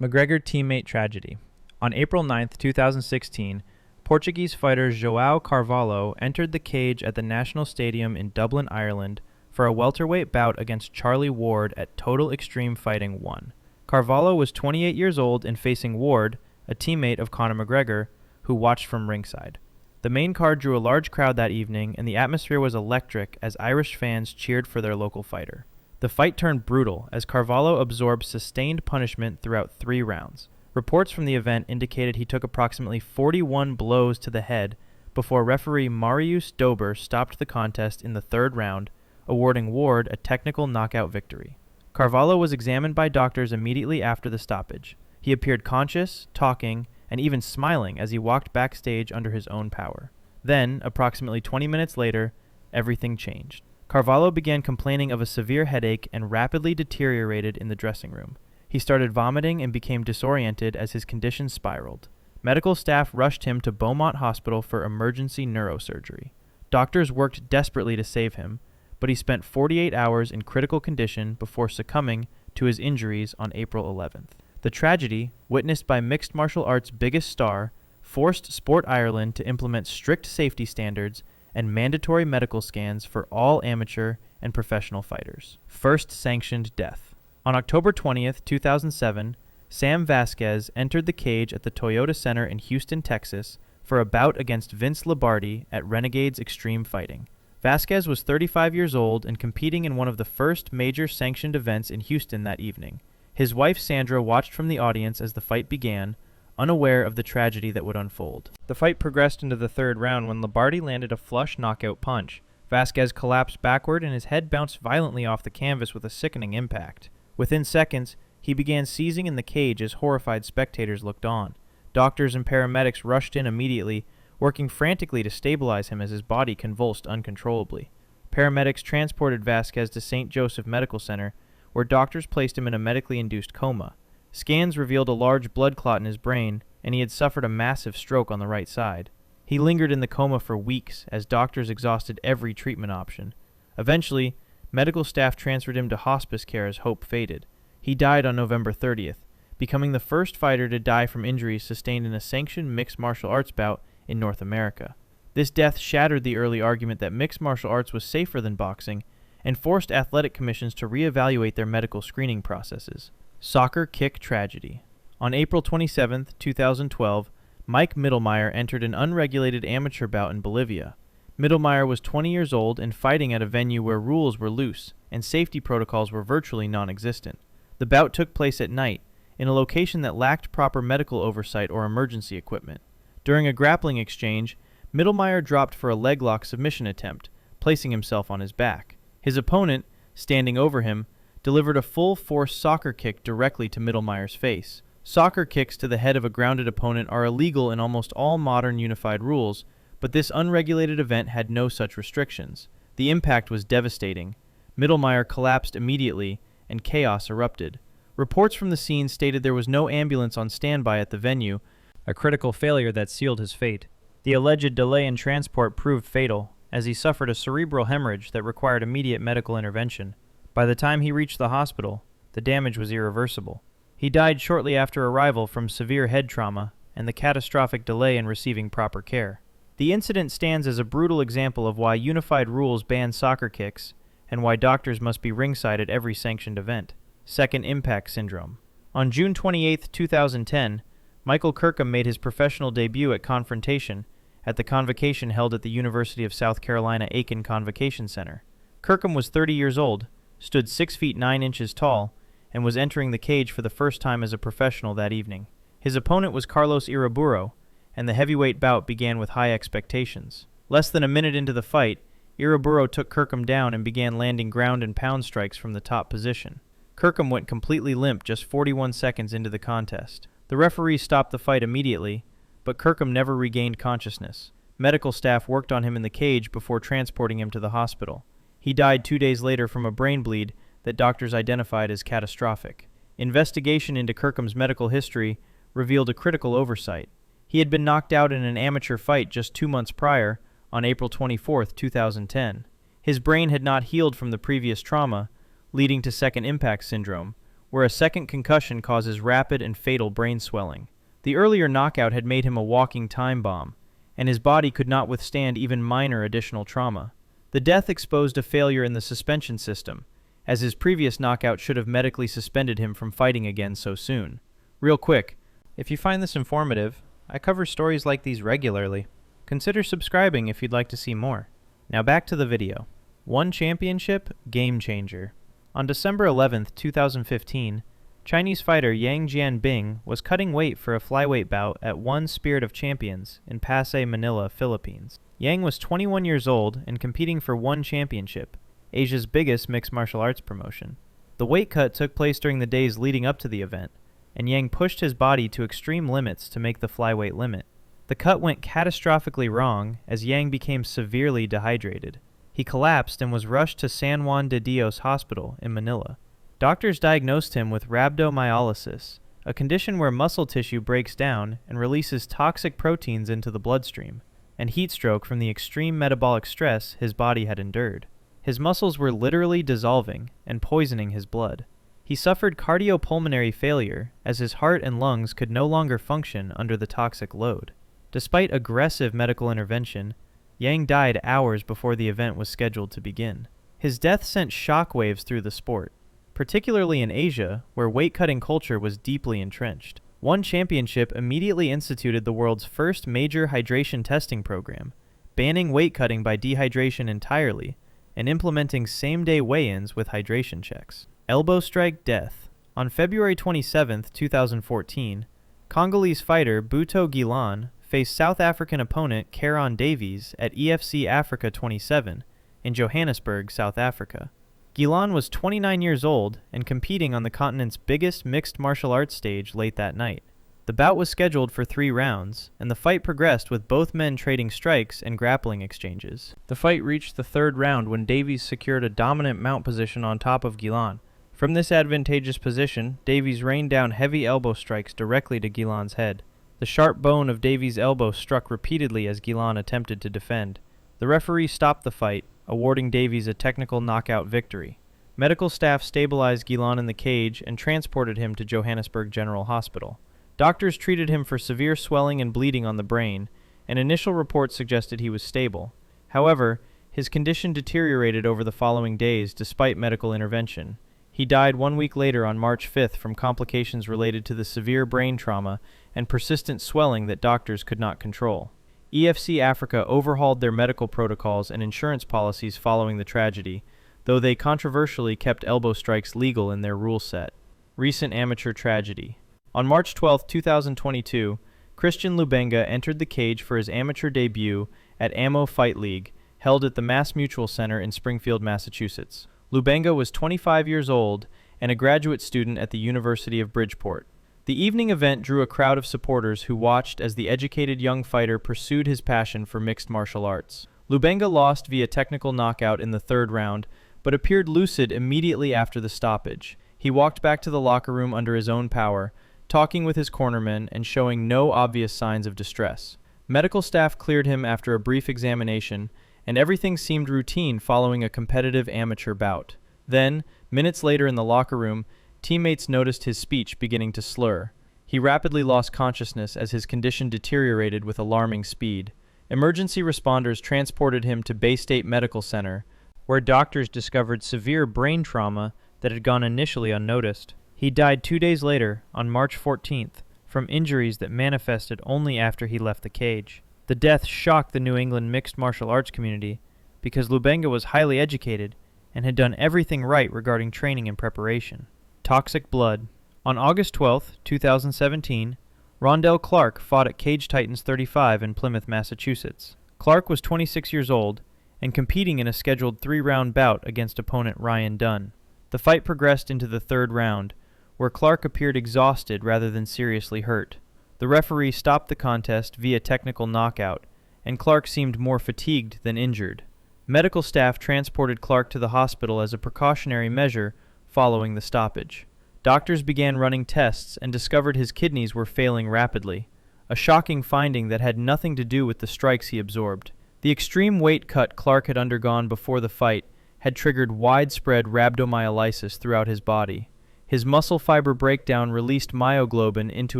McGregor teammate tragedy. On April 9, 2016, Portuguese fighter João Carvalho entered the cage at the National Stadium in Dublin, Ireland, for a welterweight bout against Charlie Ward at Total Extreme Fighting 1. Carvalho was 28 years old and facing Ward, a teammate of Conor McGregor, who watched from ringside. The main card drew a large crowd that evening, and the atmosphere was electric as Irish fans cheered for their local fighter. The fight turned brutal as Carvalho absorbed sustained punishment throughout 3 rounds. Reports from the event indicated he took approximately 41 blows to the head before referee Mariusz Dober stopped the contest in the 3rd round, awarding Ward a technical knockout victory. Carvalho was examined by doctors immediately after the stoppage. He appeared conscious, talking, and even smiling as he walked backstage under his own power. Then, approximately 20 minutes later, everything changed. Carvalho began complaining of a severe headache and rapidly deteriorated in the dressing room. He started vomiting and became disoriented as his condition spiraled. Medical staff rushed him to Beaumont Hospital for emergency neurosurgery. Doctors worked desperately to save him, but he spent 48 hours in critical condition before succumbing to his injuries on April 11th. The tragedy, witnessed by mixed martial arts' biggest star, forced Sport Ireland to implement strict safety standards and mandatory medical scans for all amateur and professional fighters. First sanctioned death. On October 20th, 2007, Sam Vasquez entered the cage at the Toyota Center in Houston, Texas, for a bout against Vince Lombardi at Renegades Extreme Fighting. Vasquez was 35 years old and competing in one of the first major sanctioned events in Houston that evening. His wife Sandra watched from the audience as the fight began, unaware of the tragedy that would unfold. The fight progressed into the 3rd round when Lombardi landed a flush knockout punch. Vasquez collapsed backward and his head bounced violently off the canvas with a sickening impact. Within seconds, he began seizing in the cage as horrified spectators looked on. Doctors and paramedics rushed in immediately, working frantically to stabilize him as his body convulsed uncontrollably. Paramedics transported Vasquez to St. Joseph Medical Center, where doctors placed him in a medically induced coma. Scans revealed a large blood clot in his brain, and he had suffered a massive stroke on the right side. He lingered in the coma for weeks as doctors exhausted every treatment option. Eventually, medical staff transferred him to hospice care as hope faded. He died on November 30th, becoming the first fighter to die from injuries sustained in a sanctioned mixed martial arts bout in North America. This death shattered the early argument that mixed martial arts was safer than boxing and forced athletic commissions to reevaluate their medical screening processes. Soccer kick tragedy. On April 27, 2012, Mike Mittelmeyer entered an unregulated amateur bout in Bolivia. Mittelmeyer was 20 years old and fighting at a venue where rules were loose and safety protocols were virtually non-existent. The bout took place at night, in a location that lacked proper medical oversight or emergency equipment. During a grappling exchange, Mittelmeyer dropped for a leg lock submission attempt, placing himself on his back. His opponent, standing over him, delivered a full-force soccer kick directly to Mittelmeyer's face. Soccer kicks to the head of a grounded opponent are illegal in almost all modern unified rules, but this unregulated event had no such restrictions. The impact was devastating. Mittelmeyer collapsed immediately, and chaos erupted. Reports from the scene stated there was no ambulance on standby at the venue, a critical failure that sealed his fate. The alleged delay in transport proved fatal, as he suffered a cerebral hemorrhage that required immediate medical intervention. By the time he reached the hospital, the damage was irreversible. He died shortly after arrival from severe head trauma and the catastrophic delay in receiving proper care. The incident stands as a brutal example of why unified rules ban soccer kicks and why doctors must be ringside at every sanctioned event. Second impact syndrome. On June 28, 2010, Michael Kirkham made his professional debut at Confrontation at the convocation held at the University of South Carolina Aiken Convocation Center. Kirkham was 30 years old, stood 6 feet 9 inches tall, and was entering the cage for the first time as a professional that evening. His opponent was Carlos Iraburo, and the heavyweight bout began with high expectations. Less than a minute into the fight, Iraburo took Kirkham down and began landing ground and pound strikes from the top position. Kirkham went completely limp just 41 seconds into the contest. The referee stopped the fight immediately, but Kirkham never regained consciousness. Medical staff worked on him in the cage before transporting him to the hospital. He died 2 days later from a brain bleed that doctors identified as catastrophic. Investigation into Kirkham's medical history revealed a critical oversight. He had been knocked out in an amateur fight just 2 months prior, on April 24, 2010. His brain had not healed from the previous trauma, leading to second impact syndrome, where a second concussion causes rapid and fatal brain swelling. The earlier knockout had made him a walking time bomb, and his body could not withstand even minor additional trauma. The death exposed a failure in the suspension system, as his previous knockout should have medically suspended him from fighting again so soon. Real quick, if you find this informative, I cover stories like these regularly. Consider subscribing if you'd like to see more. Now back to the video. One championship, game changer. On December 11, 2015, Chinese fighter Yang Jianbing was cutting weight for a flyweight bout at One Spirit of Champions in Pasay, Manila, Philippines. Yang was 21 years old and competing for One Championship, Asia's biggest mixed martial arts promotion. The weight cut took place during the days leading up to the event, and Yang pushed his body to extreme limits to make the flyweight limit. The cut went catastrophically wrong as Yang became severely dehydrated. He collapsed and was rushed to San Juan de Dios Hospital in Manila. Doctors diagnosed him with rhabdomyolysis, a condition where muscle tissue breaks down and releases toxic proteins into the bloodstream, and heat stroke from the extreme metabolic stress his body had endured. His muscles were literally dissolving and poisoning his blood. He suffered cardiopulmonary failure as his heart and lungs could no longer function under the toxic load. Despite aggressive medical intervention, Yang died hours before the event was scheduled to begin. His death sent shockwaves through the sport, particularly in Asia, where weight-cutting culture was deeply entrenched. One Championship immediately instituted the world's first major hydration testing program, banning weight cutting by dehydration entirely, and implementing same-day weigh-ins with hydration checks. Elbow strike death. On February 27, 2014, Congolese fighter Buto Gilan faced South African opponent Caron Davies at EFC Africa 27 in Johannesburg, South Africa. Gilan was 29 years old and competing on the continent's biggest mixed martial arts stage late that night. The bout was scheduled for 3 rounds, and the fight progressed with both men trading strikes and grappling exchanges. The fight reached the 3rd round when Davies secured a dominant mount position on top of Gilan. From this advantageous position, Davies rained down heavy elbow strikes directly to Gilan's head. The sharp bone of Davies' elbow struck repeatedly as Gilan attempted to defend. The referee stopped the fight, awarding Davies a technical knockout victory. Medical staff stabilized Gilan in the cage and transported him to Johannesburg General Hospital. Doctors treated him for severe swelling and bleeding on the brain, and initial reports suggested he was stable. However, his condition deteriorated over the following days despite medical intervention. He died 1 week later on March 5th from complications related to the severe brain trauma and persistent swelling that doctors could not control. EFC Africa overhauled their medical protocols and insurance policies following the tragedy, though they controversially kept elbow strikes legal in their rule set. Recent amateur tragedy. On March 12, 2022, Christian Lubenga entered the cage for his amateur debut at Ammo Fight League, held at the Mass Mutual Center in Springfield, Massachusetts. Lubenga was 25 years old and a graduate student at the University of Bridgeport. The evening event drew a crowd of supporters who watched as the educated young fighter pursued his passion for mixed martial arts. Lubenga lost via technical knockout in the 3rd round, but appeared lucid immediately after the stoppage. He walked back to the locker room under his own power, talking with his cornermen and showing no obvious signs of distress. Medical staff cleared him after a brief examination, and everything seemed routine following a competitive amateur bout. Then, minutes later in the locker room, teammates noticed his speech beginning to slur. He rapidly lost consciousness as his condition deteriorated with alarming speed. Emergency responders transported him to Bay State Medical Center, where doctors discovered severe brain trauma that had gone initially unnoticed. He died 2 days later, on March 14th, from injuries that manifested only after he left the cage. The death shocked the New England mixed martial arts community because Lubenga was highly educated and had done everything right regarding training and preparation. Toxic blood. On August 12, 2017, Rondell Clark fought at Cage Titans 35 in Plymouth, Massachusetts. Clark was 26 years old and competing in a scheduled 3-round bout against opponent Ryan Dunn. The fight progressed into the 3rd round, where Clark appeared exhausted rather than seriously hurt. The referee stopped the contest via technical knockout, and Clark seemed more fatigued than injured. Medical staff transported Clark to the hospital as a precautionary measure following the stoppage. Doctors began running tests and discovered his kidneys were failing rapidly, a shocking finding that had nothing to do with the strikes he absorbed. The extreme weight cut Clark had undergone before the fight had triggered widespread rhabdomyolysis throughout his body. His muscle fiber breakdown released myoglobin into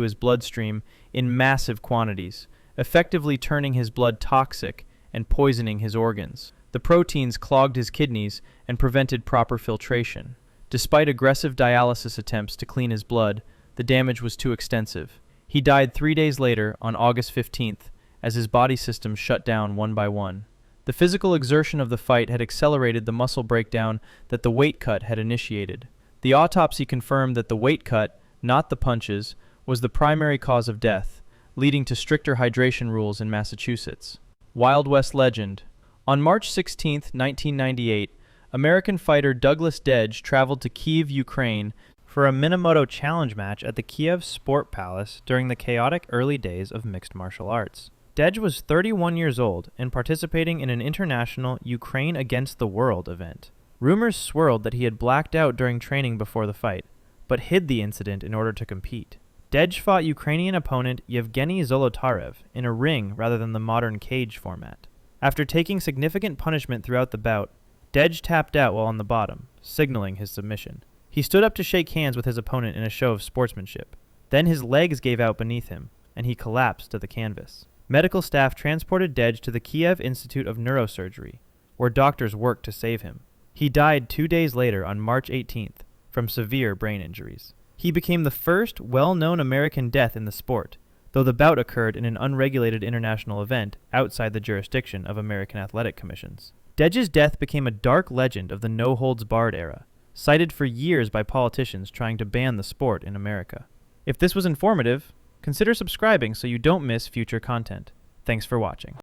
his bloodstream in massive quantities, effectively turning his blood toxic and poisoning his organs. The proteins clogged his kidneys and prevented proper filtration. Despite aggressive dialysis attempts to clean his blood, the damage was too extensive. He died 3 days later, on August 15th, as his body systems shut down one by one. The physical exertion of the fight had accelerated the muscle breakdown that the weight cut had initiated. The autopsy confirmed that the weight cut, not the punches, was the primary cause of death, leading to stricter hydration rules in Massachusetts. Wild West legend. On March 16, 1998, American fighter Douglas Dedge traveled to Kyiv, Ukraine, for a Minamoto challenge match at the Kiev Sport Palace during the chaotic early days of mixed martial arts. Dedge was 31 years old and participating in an international Ukraine Against the World event. Rumors swirled that he had blacked out during training before the fight, but hid the incident in order to compete. Dedge fought Ukrainian opponent Yevgeny Zolotarev in a ring rather than the modern cage format. After taking significant punishment throughout the bout, Dedge tapped out while on the bottom, signaling his submission. He stood up to shake hands with his opponent in a show of sportsmanship. Then his legs gave out beneath him, and he collapsed to the canvas. Medical staff transported Dedge to the Kiev Institute of Neurosurgery, where doctors worked to save him. He died 2 days later on March 18th from severe brain injuries. He became the first well-known American death in the sport, though the bout occurred in an unregulated international event outside the jurisdiction of American athletic commissions. Dedge's death became a dark legend of the no-holds-barred era, cited for years by politicians trying to ban the sport in America. If this was informative, consider subscribing so you don't miss future content. Thanks for watching.